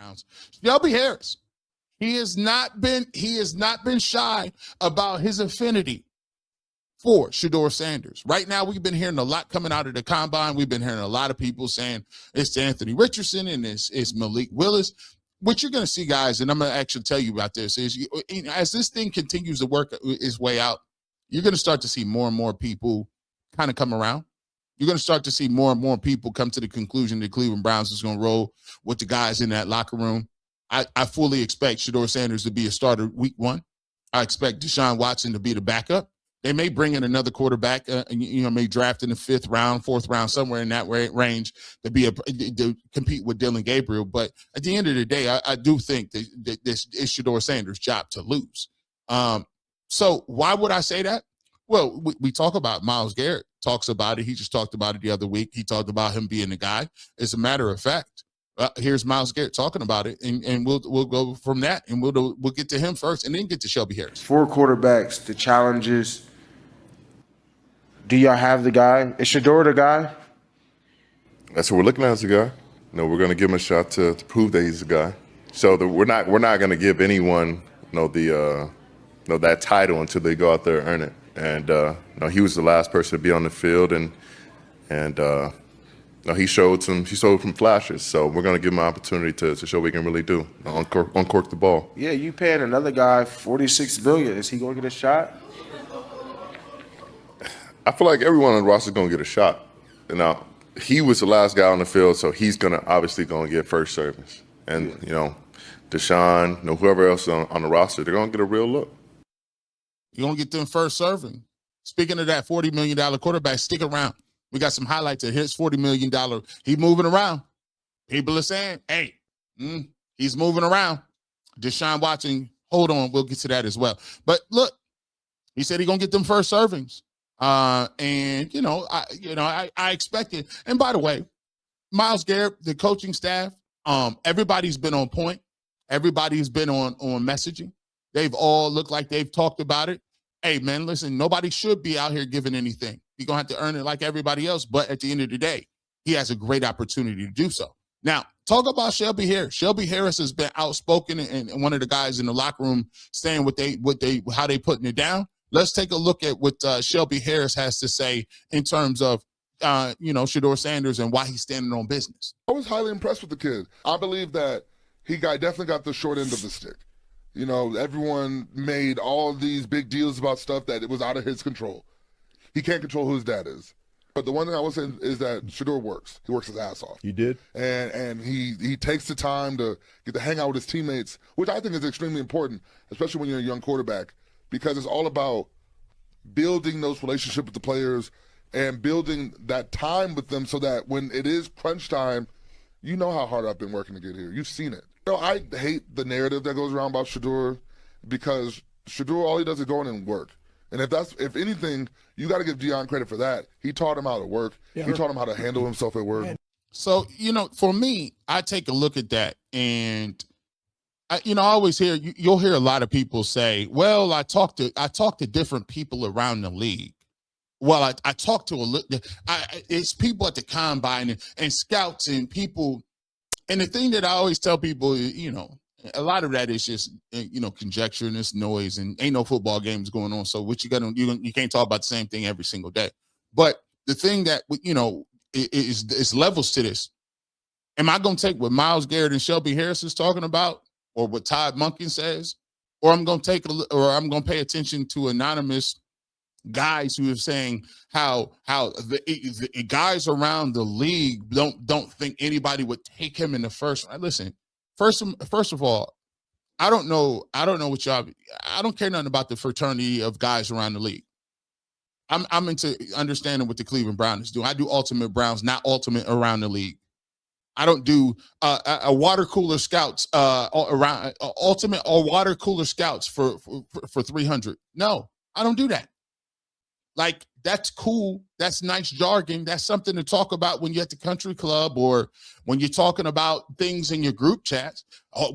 Browns. Shelby Harris. He has not been shy about his affinity for Shedeur Sanders. Right now, we've been hearing a lot coming out of the combine. We've been hearing a lot of people saying it's Anthony Richardson and it's Malik Willis. What you're going to see, guys, and I'm going to actually tell you about this, is as this thing continues to work its way out, you're going to start to see more and more people kind of come around. You're going to start to see more and more people come to the conclusion that Cleveland Browns is going to roll with the guys in that locker room. I fully expect Shedeur Sanders to be a starter week 1. I expect Deshaun Watson to be the backup. They may bring in another quarterback, may draft in the 5th round, 4th round, somewhere in that range to compete with Dylan Gabriel. But at the end of the day, I do think that this is Shedeur Sanders' job to lose. So why would I say that? Well, we talk about Myles Garrett talks about it. He just talked about it the other week. He talked about him being the guy. As a matter of fact, here's Myles Garrett talking about it, and we'll go from that, and we'll get to him first, and then get to Shelby Harris. 4 quarterbacks, the challenges. Do y'all have the guy? Is Shedeur the guy? That's what we're looking at as a guy. We're going to give him a shot to prove that he's a guy. So we're not going to give anyone that title until they go out there and earn it. And he was the last person to be on the field, and he showed some flashes. So we're going to give him an opportunity to show what we can really do, uncork the ball. Yeah, you paying another guy $46 million. Is he going to get a shot? I feel like everyone on the roster is going to get a shot. Now, he was the last guy on the field, so he's obviously going to get first service. And, Deshaun, whoever else on the roster, they're going to get a real look. You're going to get them first serving. Speaking of that $40 million quarterback, stick around. We got some highlights of his $40 million. He's moving around. People are saying, hey, he's moving around. Deshaun Watson, hold on, we'll get to that as well. But look, he said he's going to get them first servings. I expected. And by the way, Myles Garrett, the coaching staff, everybody's been on point. Everybody's been on messaging. They've all looked like they've talked about it. Hey, man, listen, nobody should be out here giving anything. You're going to have to earn it like everybody else. But at the end of the day, he has a great opportunity to do so. Now, talk about Shelby Harris. Shelby Harris has been outspoken and one of the guys in the locker room saying how they putting it down. Let's take a look at what Shelby Harris has to say in terms of, Shedeur Sanders and why he's standing on business. I was highly impressed with the kid. I believe that he definitely got the short end of the stick. Everyone made all these big deals about stuff that it was out of his control. He can't control who his dad is. But the one thing I will say is that Shedeur works. He works his ass off. You did? And he takes the time to get to hang out with his teammates, which I think is extremely important, especially when you're a young quarterback, because it's all about building those relationships with the players and building that time with them so that when it is crunch time, you know how hard I've been working to get here. You've seen it. I hate the narrative that goes around about Shedeur, because Shedeur, all he does is go in and work. And if anything, you got to give Deion credit for that. He taught him how to work. Yeah. He taught him how to handle himself at work. So, for me, I take a look at that, and I always you'll hear a lot of people say, well, I talk to different people around the league. Well, I talk to it's people at the combine and scouts and people. And the thing that I always tell people, a lot of that is just, conjecture and this noise, and ain't no football games going on. So what you can't talk about the same thing every single day. But the thing that, is levels to this. Am I going to take what Myles Garrett and Shelby Harris is talking about, or what Todd Monken says, or I'm going to pay attention to anonymous guys who are saying how the guys around the league don't think anybody would take him in the first round. Listen, first of all, I don't know what y'all. I don't care nothing about the fraternity of guys around the league. I'm into understanding what the Cleveland Browns do. I do ultimate Browns, not ultimate around the league. I don't do a water cooler scouts around ultimate or water cooler scouts for 300. No, I don't do that. Like, that's cool. That's nice jargon. That's something to talk about when you're at the country club or when you're talking about things in your group chats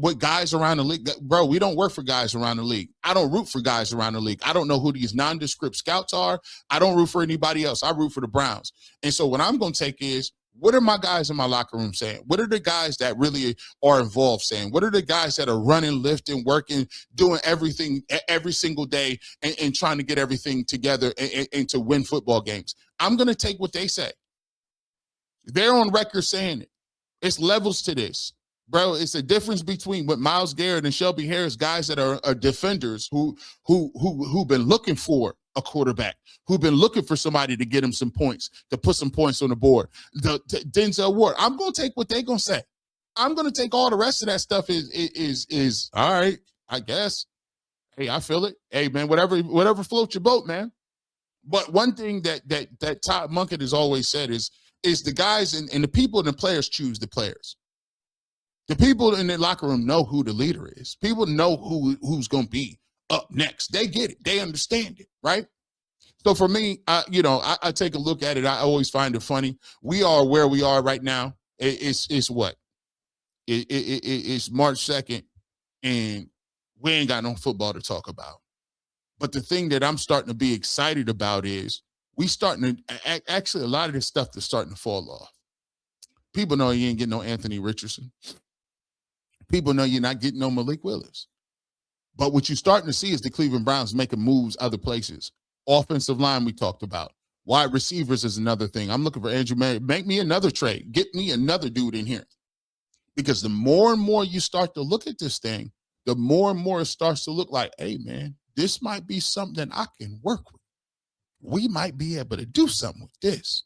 with guys around the league. Bro, we don't work for guys around the league. I don't root for guys around the league. I don't know who these nondescript scouts are. I don't root for anybody else. I root for the Browns. And so what I'm going to take is, What are my guys in my locker room saying? What are the guys that really are involved saying? What are the guys that are running, lifting, working, doing everything every single day and trying to get everything together and to win football games? I'm going to take what they say. They're on record saying it. It's levels to this. Bro, it's a difference between what Myles Garrett and Shelby Harris, guys that are defenders who've been looking for a quarterback, who've been looking for somebody to get him some points, to put some points on the board. The Denzel Ward, I'm gonna take what they're gonna say. I'm gonna take all the rest of that stuff is all right, I guess. Hey, I feel it. Hey, man, whatever floats your boat, man. But one thing that Todd Munkett has always said is the guys and the people and the players choose the players. The people in the locker room know who the leader is. People know who's going to be up next. They get it. They understand it, right? So for me, I take a look at it. I always find it funny. We are where we are right now. It's what? It's March 2nd, and we ain't got no football to talk about. But the thing that I'm starting to be excited about is we starting to actually a lot of this stuff is starting to fall off. People know you ain't getting no Anthony Richardson. People know you're not getting no Malik Willis. But what you're starting to see is the Cleveland Browns making moves other places. Offensive line we talked about. Wide receivers is another thing. I'm looking for Andrew Murray. Make me another trade. Get me another dude in here. Because the more and more you start to look at this thing, the more and more it starts to look like, hey, man, this might be something I can work with. We might be able to do something with this.